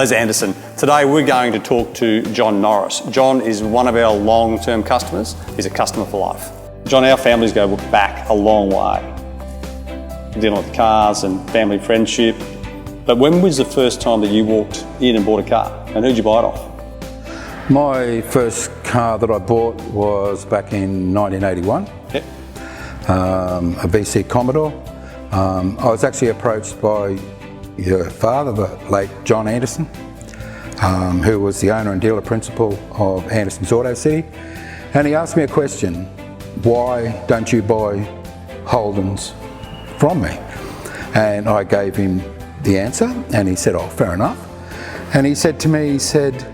Les Anderson. Today we're going to talk to John Norris. John is one of our long-term customers. He's a customer for life. John, our families go back a long way, dealing with cars and family friendship. But when was the first time that you walked in and bought a car? And who'd you buy it off? My first car that I bought was back in 1981. Yep. A VC Commodore. I was actually approached by your father, the late John Anderson, who was the owner and dealer principal of Anderson's Auto City, and he asked me a question: why don't you buy Holdens from me? And I gave him the answer, and he said, oh, fair enough. And he said to me, he said,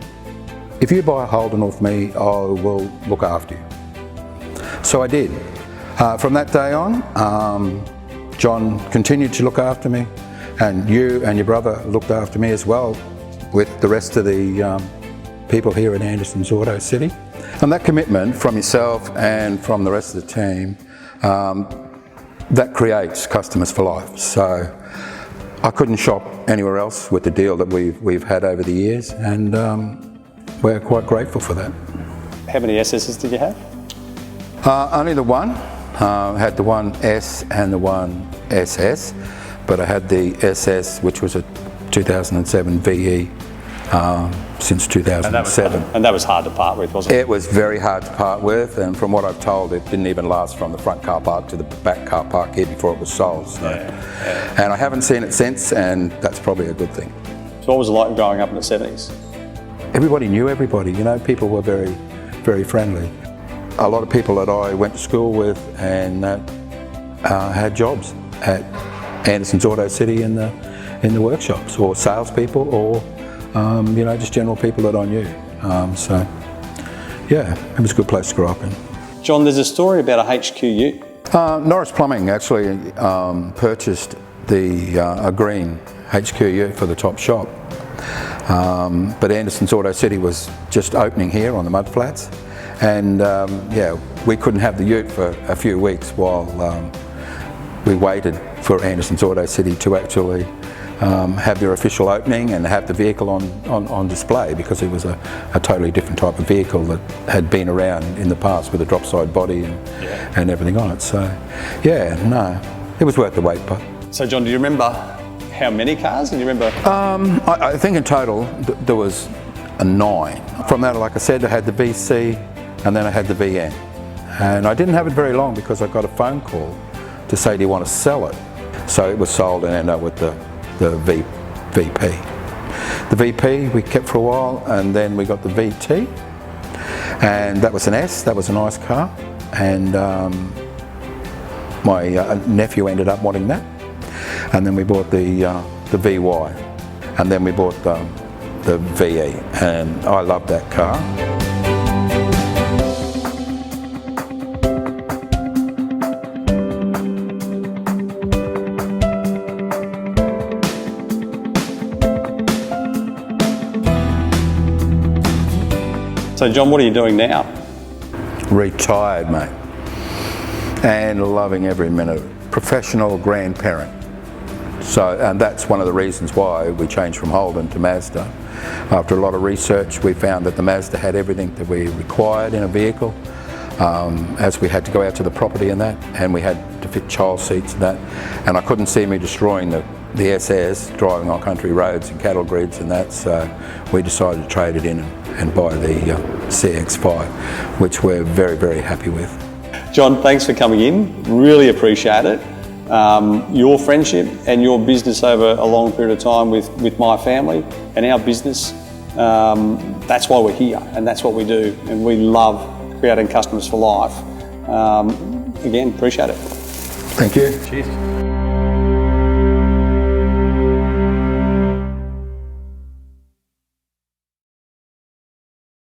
if you buy a Holden off me, I will look after you. So I did. From that day on, John continued to look after me, and you and your brother looked after me as well, with the rest of the people here at Anderson's Auto City. And that commitment from yourself and from the rest of the team, that creates customers for life. So I couldn't shop anywhere else with the deal that we've had over the years, and we're quite grateful for that. How many SSs did you have? Only the one. I had the one S and the one SS, but I had the SS, which was a 2007 VE since 2007. And that was hard to part with, wasn't it? It was very hard to part with, and from what I've told, it didn't even last from the front car park to the back car park here before it was sold. So. Yeah. And I haven't seen it since, and that's probably a good thing. So what was it like growing up in the 70s? Everybody knew everybody, you know, people were very, very friendly. A lot of people that I went to school with and had jobs at Anderson's Auto City in the workshops, or salespeople, or you know, just general people that I knew. So yeah, it was a good place to grow up in. John, there's a story about a HQU. Norris Plumbing actually purchased a green HQU for the top shop. But Anderson's Auto City was just opening here on the mud flats, and yeah, we couldn't have the ute for a few weeks while we waited for Anderson's Auto City to actually have their official opening and have the vehicle on display, because it was a totally different type of vehicle that had been around in the past with a drop side body and everything on it. So yeah, no, it was worth the wait. But so John, do you remember how many cars? Do you remember? I think in total there was 9. From that, like I said, I had the VC and then I had the VN. And I didn't have it very long because I got a phone call to say, do you want to sell it? So it was sold and ended up with the VP. The VP we kept for a while, and then we got the VT. And that was an S, that was a nice car. And my nephew ended up wanting that. And then we bought the VY, and then we bought the VE, and I loved that car. So John, what are you doing now? Retired, mate, and loving every minute. Professional grandparent. So, and that's one of the reasons why we changed from Holden to Mazda. After a lot of research, we found that the Mazda had everything that we required in a vehicle, as we had to go out to the property and that, and we had to fit child seats and that, and I couldn't see me destroying the SS driving on country roads and cattle grids and that, so we decided to trade it in and buy the CX-5, which we're very, very happy with. John, thanks for coming in, really appreciate it. Your friendship and your business over a long period of time with my family and our business, that's why we're here and that's what we do, and we love creating customers for life. Again, appreciate it. Thank you. Cheers.